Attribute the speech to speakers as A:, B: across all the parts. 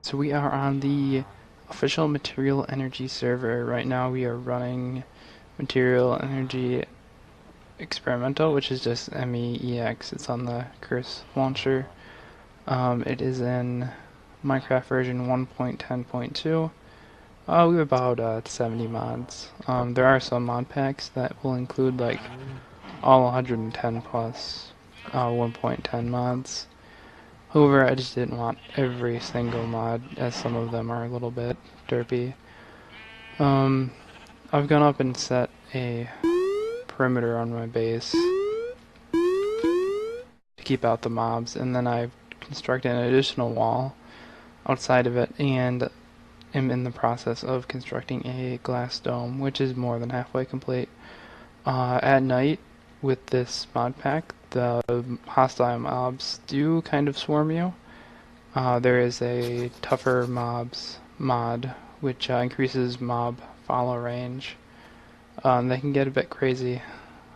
A: So we are on the official Material Energy server. Right now we are running Material Energy Experimental, which is just MEEX. It's on the Curse launcher. It is in Minecraft version 1.10.2. We have about 70 mods. There are some mod packs that will include like all 110 plus 1.10 mods. However, I just didn't want every single mod, as some of them are a little bit derpy. I've gone up and set a perimeter on my base to keep out the mobs, and then I've constructed an additional wall outside of it, and am in the process of constructing a glass dome, which is more than halfway complete. At night, with this mod pack, the hostile mobs do kind of swarm you. There is a tougher mobs mod, which increases mob follow range. They can get a bit crazy.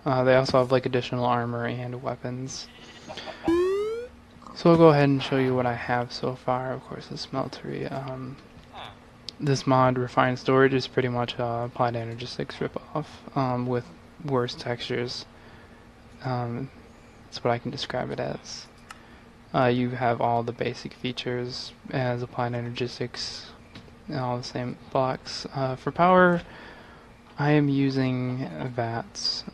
A: They also have like additional armor and weapons. So I'll go ahead and show you what I have so far. Of course, the smeltery. This mod, Refined Storage, is pretty much a Applied Energy 6 ripoff with worse textures. That's what I can describe it as. You have all the basic features as Applied Energy 6, all the same blocks. For power, I am using vats,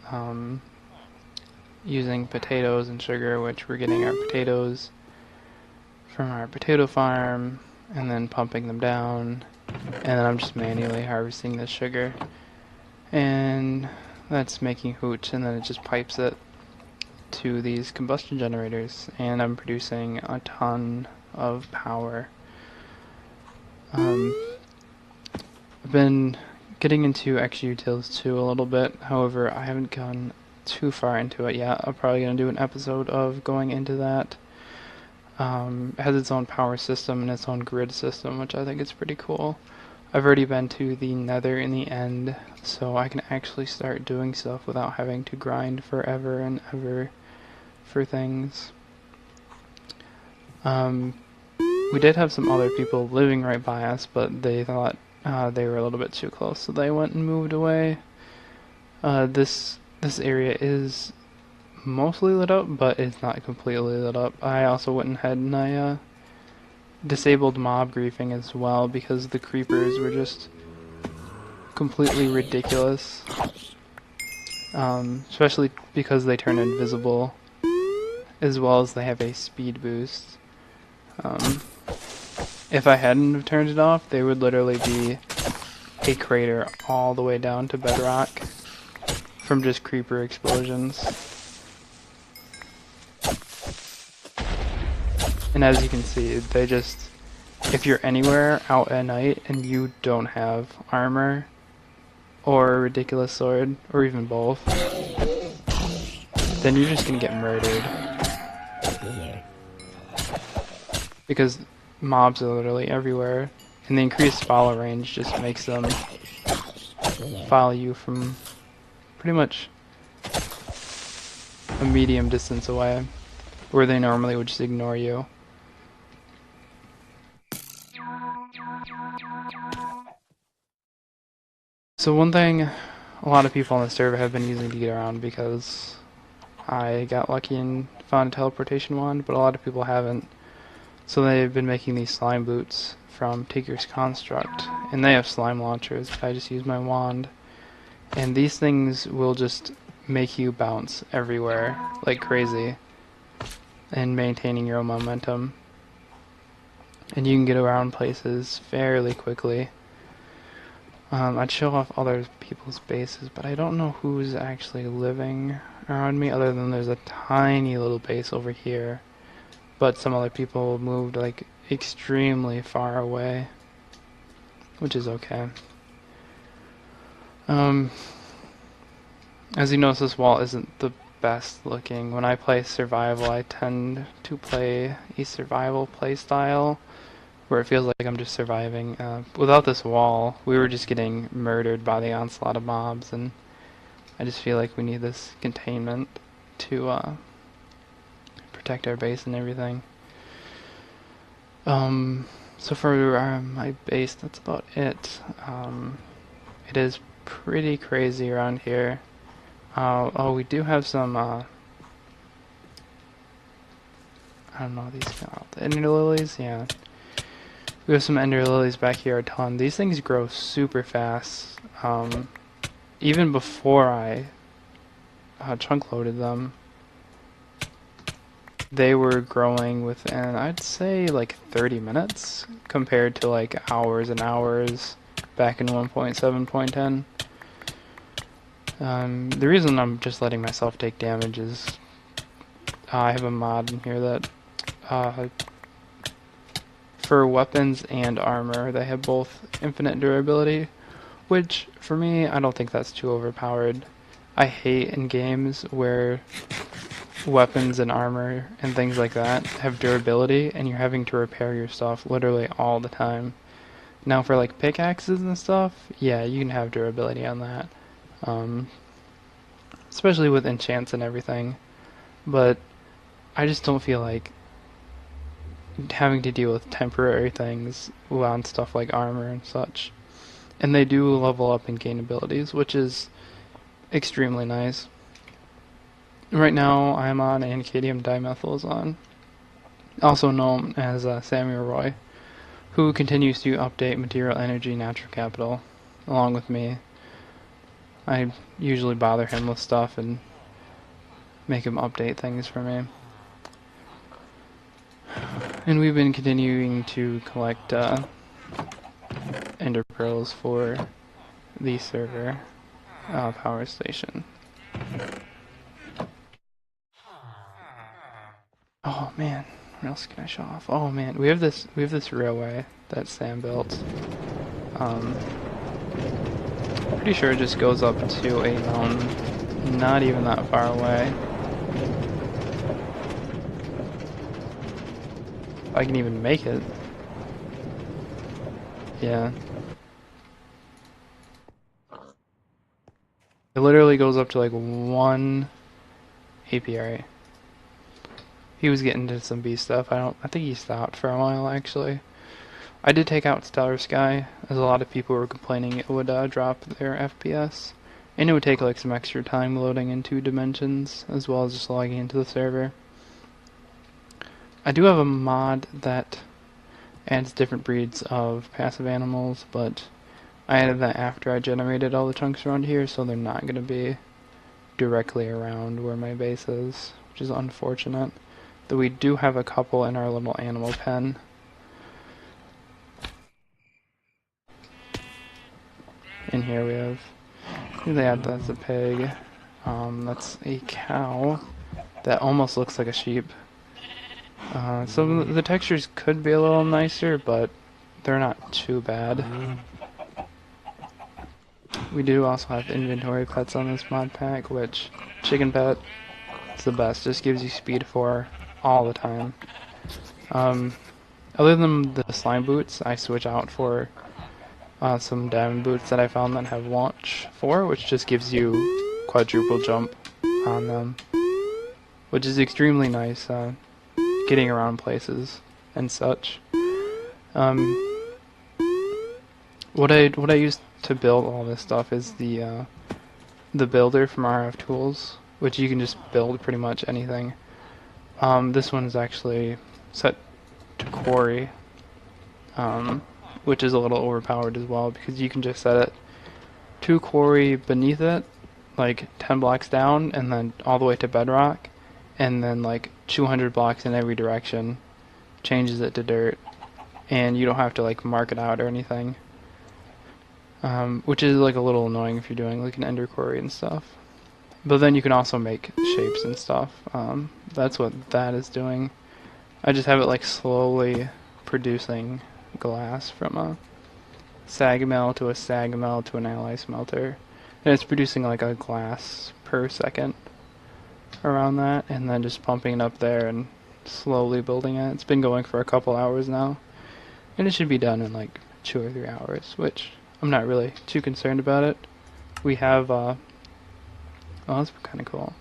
A: using potatoes and sugar, which we're getting our potatoes from our potato farm, and then pumping them down, and then I'm just manually harvesting this sugar, and that's making hooch, and then it just pipes it to these combustion generators, and I'm producing a ton of power. I've been getting into XUtils too a little bit, however I haven't gone too far into it yet. I'm probably going to do an episode of going into that. It has its own power system and its own grid system, which I think is pretty cool. I've already been to the Nether in the end, so I can actually start doing stuff without having to grind forever and ever for things. We did have some other people living right by us, but they thought they were a little bit too close, so they went and moved away. This area is mostly lit up, but it's not completely lit up. I also went ahead and I disabled mob griefing as well, because the creepers were just completely ridiculous. Especially because they turn invisible, as well as they have a speed boost. If I hadn't have turned it off, they would literally be a crater all the way down to bedrock from just creeper explosions. And as you can see, they just, if you're anywhere out at night and you don't have armor or a ridiculous sword, or even both, then you're just gonna get murdered. Because mobs are literally everywhere, and the increased follow range just makes them follow you from pretty much a medium distance away, where they normally would just ignore you. So one thing a lot of people on the server have been using to get around, because I got lucky and found a teleportation wand, but a lot of people haven't. So they've been making these slime boots from Tinker's Construct, and they have slime launchers, but I just use my wand. And these things will just make you bounce everywhere like crazy, and maintaining your own momentum. And you can get around places fairly quickly. I'd show off other people's bases, but I don't know who's actually living around me, other than there's a tiny little base over here. But some other people moved like extremely far away, which is okay. As you notice, this wall isn't the best looking. When I play survival, I tend to play a survival playstyle where it feels like I'm just surviving. Without this wall, we were just getting murdered by the onslaught of mobs, and I just feel like we need this containment to protect our base and everything. So for my base, that's about it. It is pretty crazy around here. Oh, we do have some, I don't know, these ender lilies, yeah. We have some ender lilies back here a ton. These things grow super fast. Even before I chunk loaded them, they were growing within, I'd say, like 30 minutes compared to like hours and hours back in 1.7.10. The reason I'm just letting myself take damage is I have a mod in here that for weapons and armor, they have both infinite durability, which for me, I don't think that's too overpowered. I hate in games where weapons and armor and things like that have durability and you're having to repair your stuff literally all the time. Now for like pickaxes and stuff, yeah, you can have durability on that. Especially with enchants and everything. But I just don't feel like having to deal with temporary things on stuff like armor and such. And they do level up and gain abilities, which is extremely nice. Right now I'm on Ancadium dimethylazone, also known as Samuel Roy, who continues to update Material Energy Natural Capital along with me. I usually bother him with stuff and make him update things for me. And we've been continuing to collect ender pearls for the server power station. Oh man, what else can I show off? Oh man, we have this railway that Sam built. Pretty sure it just goes up to a mountain, not even that far away. If I can even make it. Yeah. It literally goes up to like 1 apiary. He was getting into some bee stuff. I think he stopped for a while actually. I did take out Stellar Sky, as a lot of people were complaining it would drop their FPS. And it would take like some extra time loading into dimensions, as well as just logging into the server. I do have a mod that adds different breeds of passive animals, but I added that after I generated all the chunks around here, so they're not going to be directly around where my base is, which is unfortunate. Though we do have a couple in our little animal pen. In here we have, that's a pig. That's a cow that almost looks like a sheep. So the textures could be a little nicer, but they're not too bad. We do also have inventory pets on this mod pack, which chicken pet is the best. Just gives you speed 4 all the time. Other than the slime boots, I switch out for some diamond boots that I found that have launch 4, which just gives you quadruple jump on them, which is extremely nice getting around places and such. What I use to build all this stuff is the builder from RF Tools, which you can just build pretty much anything. This one is actually set to quarry, which is a little overpowered as well, because you can just set it to quarry beneath it, like 10 blocks down, and then all the way to bedrock, and then like 200 blocks in every direction, changes it to dirt, and you don't have to like mark it out or anything. Which is like a little annoying if you're doing like an ender quarry and stuff. But then you can also make shapes and stuff. That's what that is doing. I just have it like slowly producing glass from a sag mill to a sag mill to an alloy smelter. And it's producing like a glass per second around that, and then just pumping it up there and slowly building it. It's been going for a couple hours now. And it should be done in like 2 or 3 hours, which I'm not really too concerned about it. We have, oh, that's kind of cool.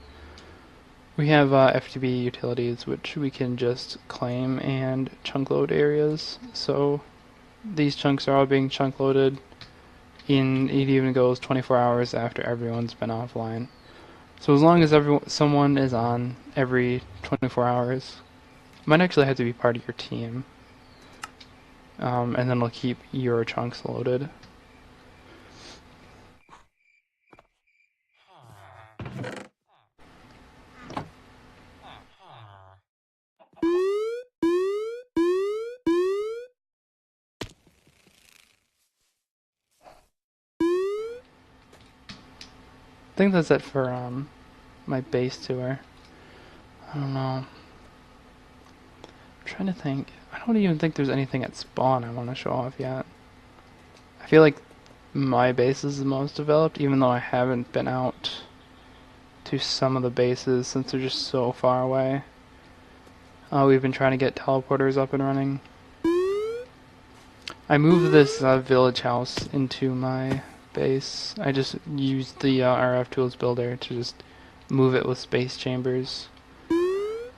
A: We have FTB utilities, which we can just claim and chunk load areas. So these chunks are all being chunk loaded. It even goes 24 hours after everyone's been offline. So as long as someone is on every 24 hours, might actually have to be part of your team. And then it'll keep your chunks loaded. I think that's it for my base tour. I don't know. I'm trying to think. I don't even think there's anything at spawn I want to show off yet. I feel like my base is the most developed, even though I haven't been out to some of the bases since they're just so far away. We've been trying to get teleporters up and running. I moved this village house into my base. I just used the RF Tools Builder to just move it with space chambers.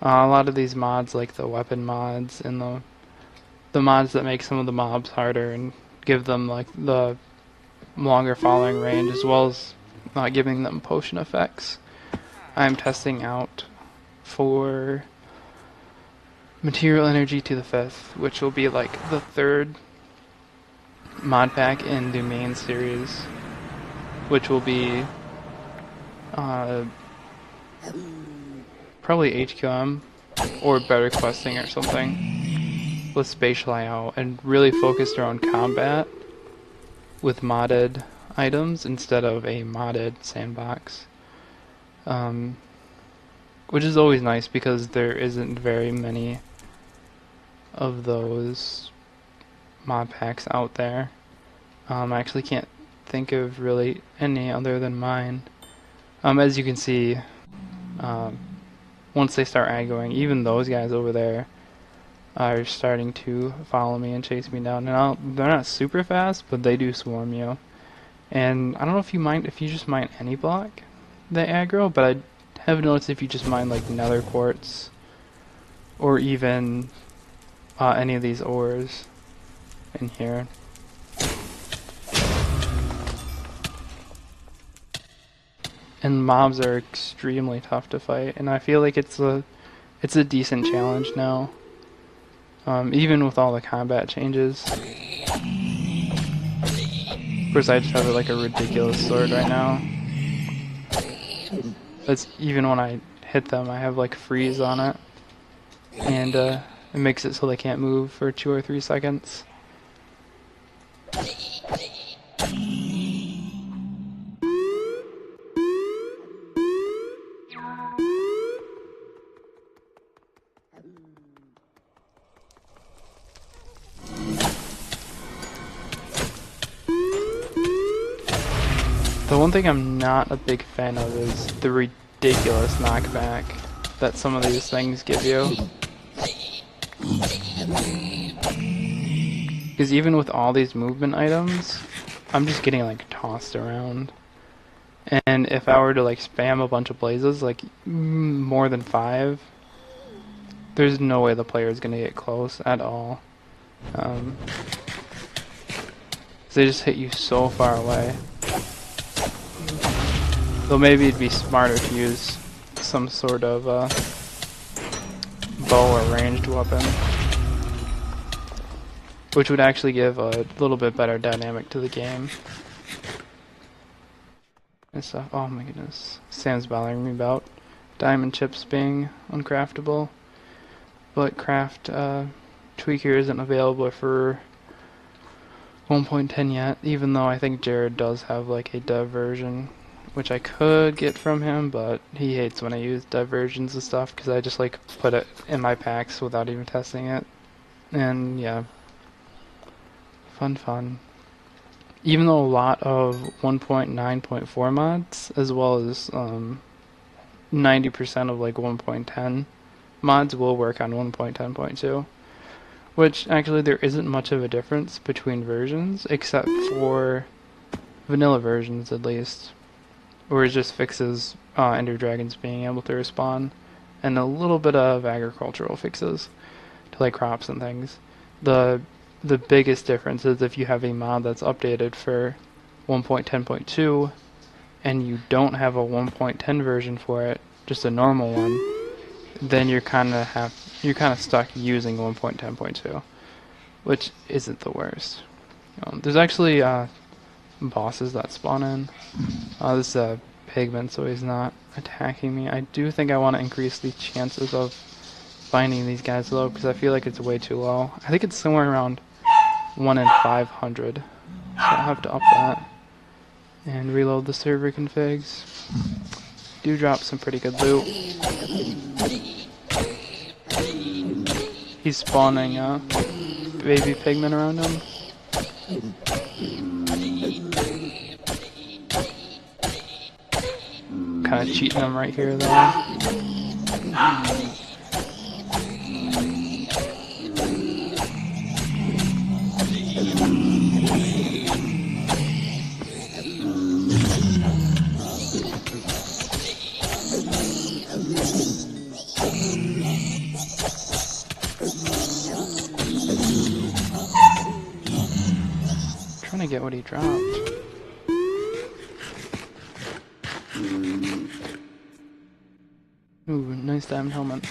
A: A lot of these mods, like the weapon mods and the mods that make some of the mobs harder and give them like the longer following range, as well as giving them potion effects, I'm testing out for Material Energy to the 5th, which will be like the 3rd mod pack in the main series, which will be probably HQM or better questing or something with spatial IO, and really focused around combat with modded items instead of a modded sandbox, which is always nice because there isn't very many of those mod packs out there. I actually can't think of really any other than mine. As you can see, once they start aggroing, even those guys over there are starting to follow me and chase me down. And they're not super fast, but they do swarm you. And I don't know if you just mine any block, they aggro, but I have noticed if you just mine like nether quartz or even any of these ores in here. And mobs are extremely tough to fight, and I feel like it's a decent challenge now. Even with all the combat changes. Of course, I just have like a ridiculous sword right now. That's even when I hit them, I have like freeze on it, and it makes it so they can't move for 2 or 3 seconds. The one thing I'm not a big fan of is the ridiculous knockback that some of these things give you. Because even with all these movement items, I'm just getting like tossed around. And if I were to like spam a bunch of blazes, like more than 5, there's no way the player is gonna get close at all. They just hit you so far away. Though maybe it'd be smarter to use some sort of bow or ranged weapon, which would actually give a little bit better dynamic to the game and stuff. Oh my goodness, Sam's bothering me about diamond chips being uncraftable, but craft tweaker isn't available for 1.10 yet, even though I think Jared does have like a dev version, which I could get from him, but he hates when I use dev versions of stuff because I just like put it in my packs without even testing it. And yeah, fun. Even though a lot of 1.9.4 mods, as well as 90% of like 1.10 mods will work on 1.10.2, which actually there isn't much of a difference between versions, except for vanilla versions at least, where it just fixes Ender Dragons being able to respawn. and a little bit of agricultural fixes to like crops and things. The biggest difference is if you have a mod that's updated for 1.10.2 and you don't have a 1.10 version for it, just a normal one, then you're kind of stuck using 1.10.2, which isn't the worst. There's actually bosses that spawn in. This is a pigman, so he's not attacking me. I do think I want to increase the chances of finding these guys low, because I feel like it's way too low. I think it's somewhere around 1 in 500. So I'll have to up that. And reload the server configs. Do drop some pretty good loot. He's spawning baby pigmen around him. Kind of cheating him right here though. Trying to get what he dropped. Ooh, nice diamond helmet.